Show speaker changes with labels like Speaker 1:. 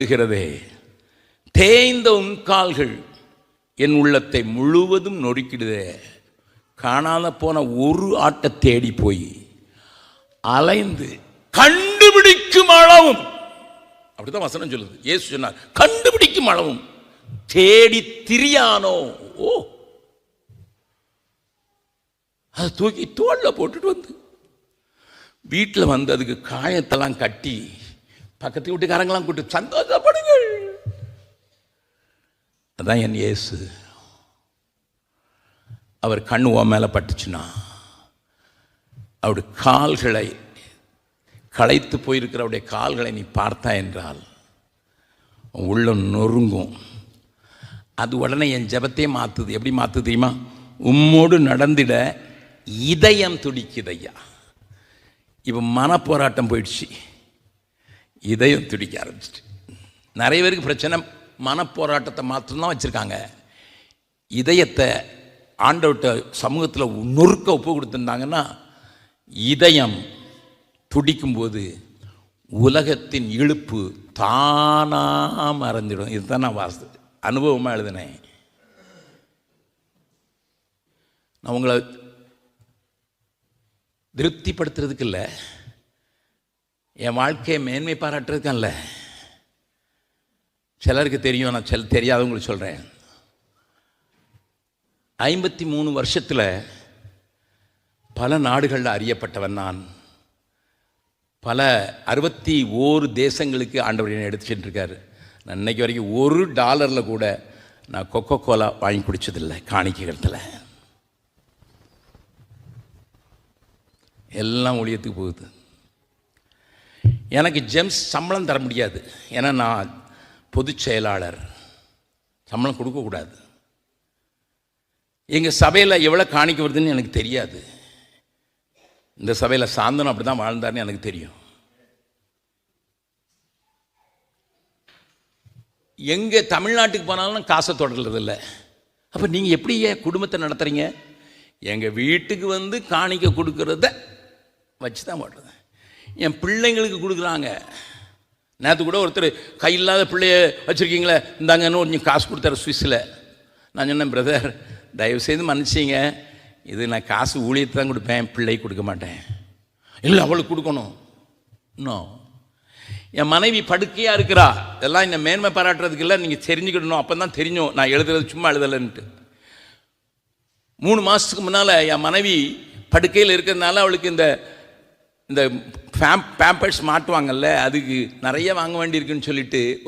Speaker 1: இருக்கிறதே, தேய்ந்த உன் கால்கள் என் உள்ளத்தை முழுவதும் நொறுக்கிடுதே. காணாத போன ஒரு ஆட்டை தேடி போய் அலைந்து கண்டுபிடிக்கும் அளவும், அப்படிதான் வசனம் சொல்லுது. இயேசு சொன்னார், கண்டுபிடிக்கும் அளவும் தேடி திரியானோ. ஓ, அதை தூக்கி தோல்ல போட்டுட்டு வந்து வீட்டில் வந்து அதுக்கு காயத்தெல்லாம் கட்டி பக்கத்து வீட்டுக்காரங்களாம் கூட்டு சந்தோஷப்படுங்கள். அதான் என் இயேசு. அவர் கண்ணு உன் மேலே பட்டுச்சுன்னா, அவருடைய கால்களை களைத்து போயிருக்கிற அவருடைய கால்களை நீ பார்த்தா என்றால் உள்ளம் நொறுங்கும். அது உடனே என் ஜெபத்தையே மாற்றுது. எப்படி மாற்றுது தெரியுமா? உம்மோடு நடந்திட இதயம் துடிக்குதையா. இப்போ மனப்போராட்டம் போயிடுச்சு, இதயம் துடிக்க ஆரம்பிச்சிட்டு. நிறைய பேருக்கு பிரச்சனை மனப்போராட்டத்தை மாத்திரம்தான் வச்சுருக்காங்க. இதயத்தை ஆண்டவர்கிட்ட சமூகத்தில் நொறுக்க ஒப்பு கொடுத்துருந்தாங்கன்னா, இதயம் துடிக்கும்போது உலகத்தின் இழுப்பு தானாக மறைஞ்சிடும். இதுதான் நான் அனுபவமாக எழுதினேன். நான் உங்களை திருப்திப்படுத்துறதுக்கு இல்லை, என் வாழ்க்கையை மேன்மை பாராட்டுறதுக்கு இல்லை. சிலருக்கு தெரியும், நான் தெரியாதவங்களுக்கு சொல்கிறேன். 53 வருஷத்தில் பல நாடுகளில் அறியப்பட்டவன் நான். பல 61 தேசங்களுக்கு ஆண்டவர் என்னை எடுத்து சென்றிருக்காரு. நான் இன்னைக்கு வரைக்கும் $1 கூட நான் கொக்கோ கோலா வாங்கி குடித்ததில்லை காணிக்கைகளத்தில். எல்லாம் ஊழியத்துக்கு போகுது. எனக்கு ஜெம்ஸ் சம்பளம் தர முடியாது, ஏன்னா நான் பொதுச் செயலாளர், சம்பளம் கொடுக்கக்கூடாது. எங்கள் சபையில் எவ்வளோ காணிக்க வருதுன்னு எனக்கு தெரியாது. இந்த சபையில் சாந்தனம் அப்படி தான் வாழ்ந்தார்னு எனக்கு தெரியும். எங்கே தமிழ்நாட்டுக்கு போனாலும் காசை தொடர்றதில்லை. அப்போ நீங்கள் எப்படி குடும்பத்தை நடத்துகிறீங்க? எங்கள் வீட்டுக்கு வந்து காணிக்க கொடுக்கறத வச்சு தான் போடுறது. என் பிள்ளைங்களுக்கு கொடுக்குறாங்க. நேற்று கூட ஒருத்தர் கையில்லாத பிள்ளைய வச்சுருக்கீங்களே, இந்தாங்கன்னு கொஞ்சம் காசு கொடுத்தாரு சுவிஸில். நான் சொன்னேன், பிரதர் தயவுசெய்து மன்னிச்சிங்க, இது நான் காசு ஊழியத்தை தான் கொடுப்பேன், பிள்ளை கொடுக்க மாட்டேன். இல்லை, அவளுக்கு கொடுக்கணும். இன்னும் என் மனைவி படுக்கையாக இருக்கிறா. இதெல்லாம் இந்த மேன்மை பாராட்டுறதுக்கு இல்லை, நீங்கள் தெரிஞ்சுக்கிடணும். அப்போ தான் தெரிஞ்சோம் நான் எழுதுறது சும்மா எழுதலைன்ட்டு. 3 மாதத்துக்கு முன்னால் என் மனைவி படுக்கையில் இருக்கிறதுனால அவளுக்கு இந்த பேம்பர்ஸ் மாட்டுவாங்கல்ல, அதுக்கு நிறைய வாங்க வேண்டியிருக்குன்னு சொல்லிட்டு ஒரு